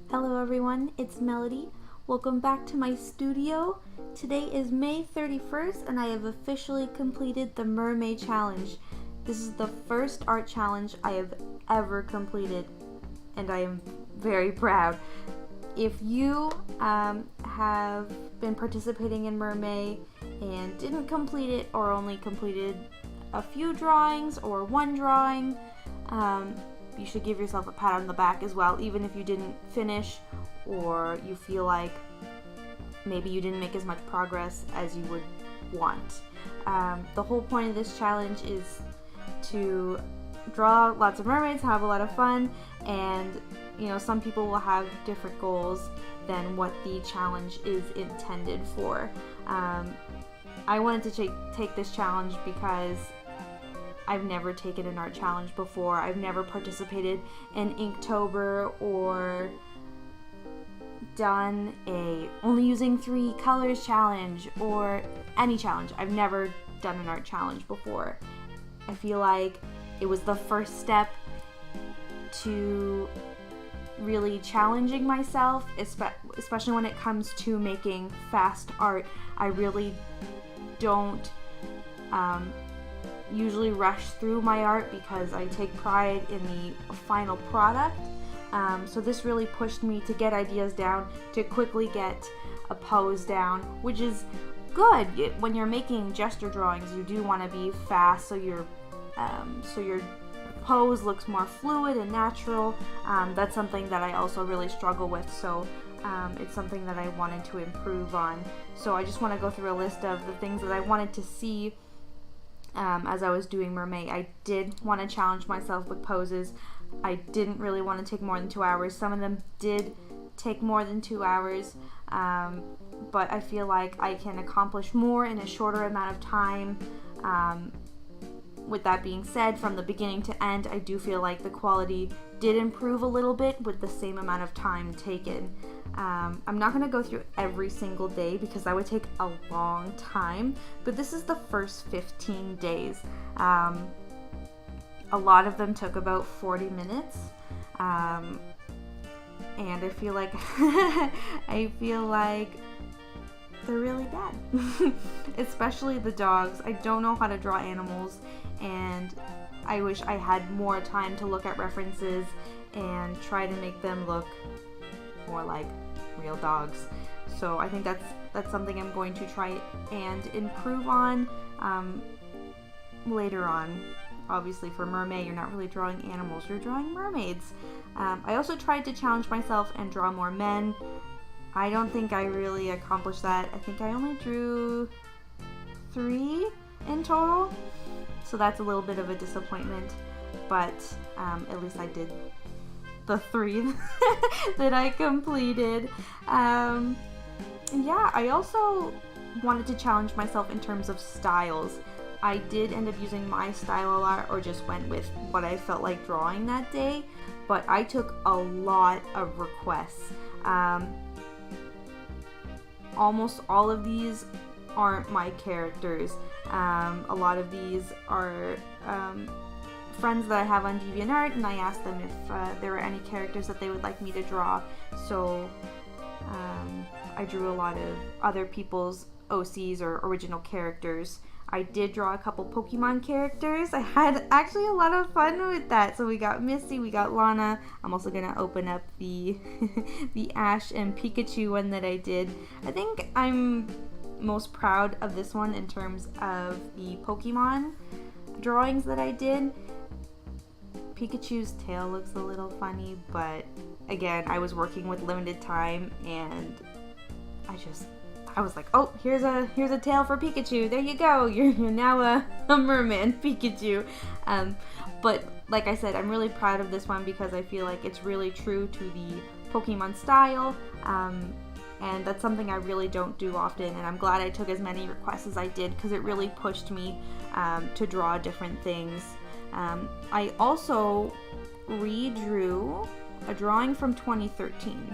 Hello everyone, it's Melody. Welcome back to my studio. Today is May 31st and I have officially completed the Mermay challenge. This is the first art challenge I have ever completed and I am very proud. If you have been participating in Mermay and didn't complete it or only completed a few drawings or one drawing, you should give yourself a pat on the back as well, even if you didn't finish or you feel like maybe you didn't make as much progress as you would want. The whole point of this challenge is to draw lots of mermaids, have a lot of fun, and you know, some people will have different goals than what the challenge is intended for. I wanted to take this challenge because I've never taken an art challenge before. I've never participated in Inktober or done a only using 3 colors challenge or any challenge. I've never done an art challenge before. I feel like it was the first step to really challenging myself, especially when it comes to making fast art. I really don't usually rush through my art because I take pride in the final product. So this really pushed me to get ideas down, to quickly get a pose down, which is good. When you're making gesture drawings, you do want to be fast so your pose looks more fluid and natural. That's something that I also really struggle with, so it's something that I wanted to improve on. So I just want to go through a list of the things that I wanted to see as I was doing Mermay. I did want to challenge myself with poses. I didn't really want to take more than 2 hours. Some of them did take more than 2 hours, but I feel like I can accomplish more in a shorter amount of time. With that being said, from the beginning to end, I do feel like the quality did improve a little bit with the same amount of time taken. I'm not going to go through every single day because that would take a long time, but this is the first 15 days. A lot of them took about 40 minutes, and I feel like they're really bad. Especially the dogs. I don't know how to draw animals, and I wish I had more time to look at references and try to make them look more like real dogs. So I think that's something I'm going to try and improve on later on. Obviously for Mermay, you're not really drawing animals, you're drawing mermaids. I also tried to challenge myself and draw more men. I don't think I really accomplished that. I think I only drew 3 in total, so that's a little bit of a disappointment, but at least I did the 3 that I completed. Yeah, I also wanted to challenge myself in terms of styles. I did end up using my style a lot, or just went with what I felt like drawing that day, but I took a lot of requests. Almost all of these aren't my characters. A lot of these are friends that I have on DeviantArt, and I asked them if there were any characters that they would like me to draw. So I drew a lot of other people's OCs or original characters. I did draw a couple Pokemon characters. I had actually a lot of fun with that. So we got Misty, we got Lana. I'm also gonna open up the the Ash and Pikachu one that I did. I think I'm most proud of this one in terms of the Pokemon drawings that I did. Pikachu's tail looks a little funny, but again, I was working with limited time, and I was like, oh, here's a tail for Pikachu. There you go. You're now a merman Pikachu. But like I said, I'm really proud of this one because I feel like it's really true to the Pokemon style. And that's something I really don't do often, and I'm glad I took as many requests as I did because it really pushed me to draw different things. I also redrew a drawing from 2013.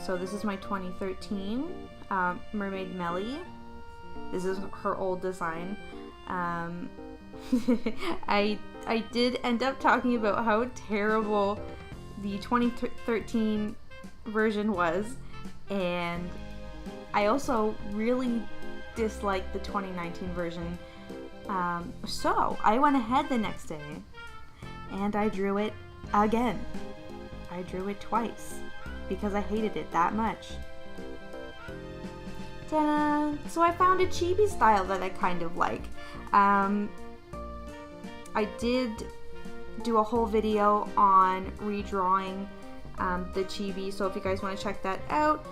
So this is my 2013 Mermaid Melly. This is her old design. I did end up talking about how terrible the 2013 version was, and I also really disliked the 2019 version. So I went ahead the next day and I drew it again. I drew it twice because I hated it that much. Ta-da! So I found a chibi style that I kind of like. I did do a whole video on redrawing the chibi, so if you guys want to check that out,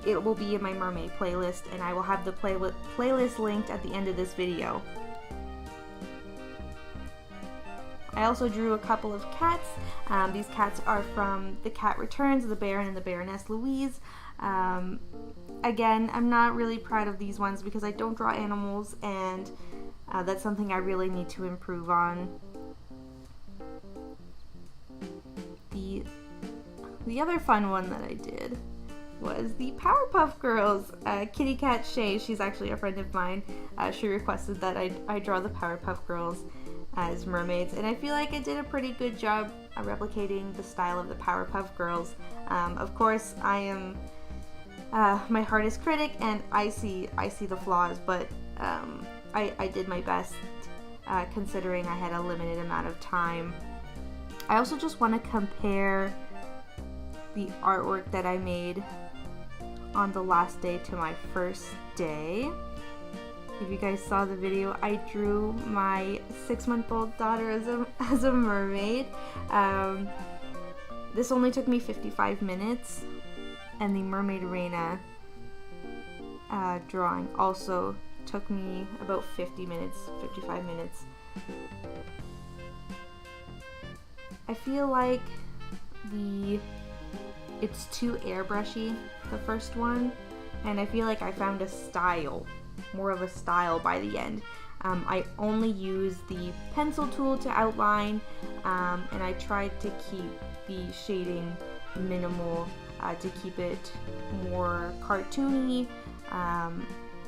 it will be in my Mermay playlist, and I will have the playlist linked at the end of this video. I also drew a couple of cats. These cats are from The Cat Returns, the Baron and the Baroness Louise. Again, I'm not really proud of these ones because I don't draw animals, and that's something I really need to improve on. The other fun one that I did was the Powerpuff Girls. Kitty Cat Shay, she's actually a friend of mine. She requested that I draw the Powerpuff Girls as mermaids, and I feel like I did a pretty good job replicating the style of the Powerpuff Girls. Of course, I am my hardest critic, and I see the flaws, but I did my best considering I had a limited amount of time. I also just want to compare the artwork that I made on the last day to my first day. If you guys saw the video, I drew my 6-month-old daughter as a mermaid. This only took me 55 minutes, and the Mermaid Reina drawing also took me about 55 minutes. I feel like it's too airbrushy, the first one, and I feel like I found a style, more of a style by the end. I only used the pencil tool to outline, and I tried to keep the shading minimal to keep it more cartoony.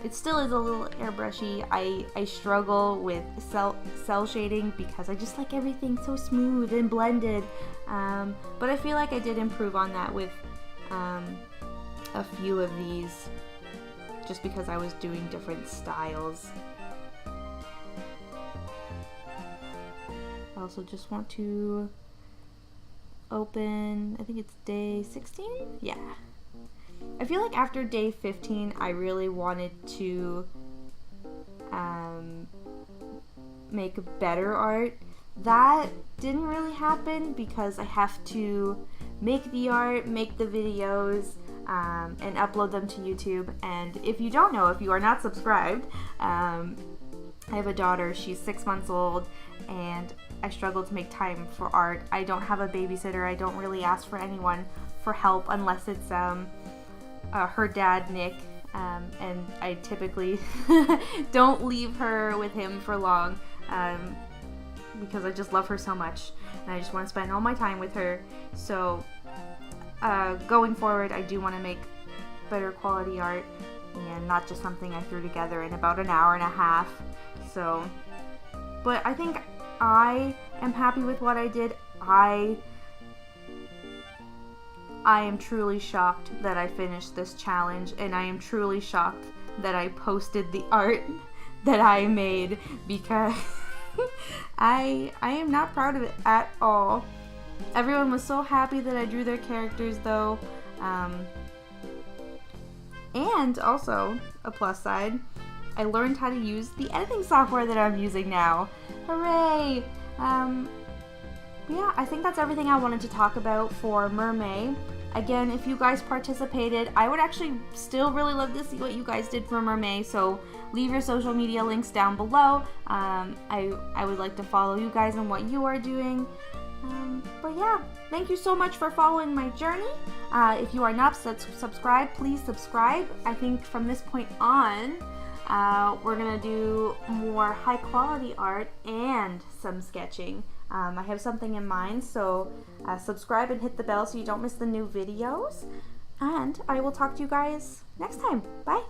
It still is a little airbrushy. I struggle with cell shading because I just like everything so smooth and blended. But I feel like I did improve on that with a few of these, just because I was doing different styles. I also just want to open, I think it's day 16? Yeah. I feel like after day 15, I really wanted to make better art. That didn't really happen because I have to make the art, make the videos, and upload them to YouTube. And if you don't know, if you are not subscribed, I have a daughter, she's 6 months old, and I struggle to make time for art. I don't have a babysitter. I don't really ask for anyone for help unless it's her dad, Nick, and I typically don't leave her with him for long because I just love her so much and I just want to spend all my time with her. So going forward, I do want to make better quality art and not just something I threw together in about an hour and a half. So, but I think I am happy with what I did. I am truly shocked that I finished this challenge, and I am truly shocked that I posted the art that I made because I am not proud of it at all. Everyone was so happy that I drew their characters though. And also, a plus side, I learned how to use the editing software that I'm using now. Hooray! Yeah, I think that's everything I wanted to talk about for Mermay. Again, if you guys participated, I would actually still really love to see what you guys did for Mermay, so leave your social media links down below. I would like to follow you guys on what you are doing. But yeah, thank you so much for following my journey. If you are not subscribed, please subscribe. I think from this point on, we're gonna do more high quality art and some sketching. I have something in mind, so subscribe and hit the bell so you don't miss the new videos. And I will talk to you guys next time. Bye!